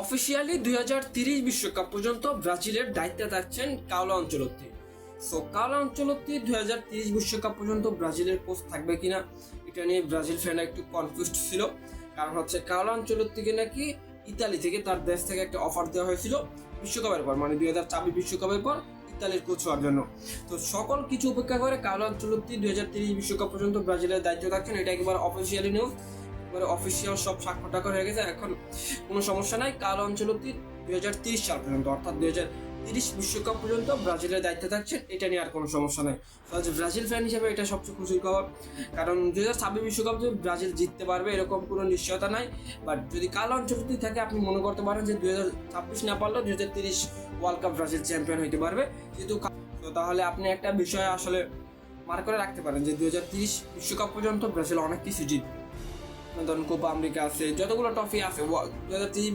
Officially 2030 বিশ্বকাপ পর্যন্ত ব্রাজিলের দায়িত্বে থাকছেন Carlo Ancelotti. So Carlo Ancelotti 2030 বিশ্বকাপ পর্যন্ত ব্রাজিলের কোচ থাকবে কিনা এটা নিয়ে ব্রাজিল ফ্যানরা একটু কনফিউজড ছিল। কারণ হচ্ছে কার্লো আনচেলত্তিকে নাকি ইতালি থেকে, তার দেশ থেকে একটা অফার দেওয়া হয়েছিল বিশ্বকাপের পর, মানে 2024 বিশ্বকাপের পর ইতালির কোচ হওয়ার জন্য। তো সকল কিছু উপেক্ষা করে কার্লো আনচেলত্তি 2030 বিশ্বকাপ পর্যন্ত ব্রাজিলের দায়িত্ব থাকছেন। এটা একেবারে অফিসিয়ালি নিউজ, এবারে অফিসিয়াল সব স্বাক্ষর টাক্ষর হয়ে গেছে। এখন কোনো সমস্যা নাই। কার্লো আনচেলত্তি 2030 সাল পর্যন্ত, অর্থাৎ 2030 বিশ্বকাপ পর্যন্ত ব্রাজিলের দায়িত্বে থাকছেন। এটা নিয়ে আর কোনো সমস্যা নেই। ব্রাজিল ফ্যান হিসেবে এটা সবচেয়ে খুশির খবর, কারণ 2026 বিশ্বকাপ যে ব্রাজিল জিততে পারবে এরকম কোনো নিশ্চয়তা নাই। বাট যদি কার্লো আনচেলত্তি থাকে, আপনি মনে করতে পারেন যে 2026 না পারলেও 2030 ওয়ার্ল্ড কাপ ব্রাজিল চ্যাম্পিয়ন হইতে পারবে। যেহেতু তাহলে আপনি একটা বিষয় আসলে মার্ক করে রাখতে পারেন যে 2030 বিশ্বকাপ পর্যন্ত ব্রাজিল অনেক কিছু জিতবে। ধরুন কোপা আমেরিকা আছে, যতগুলো ট্রফি আছে 2030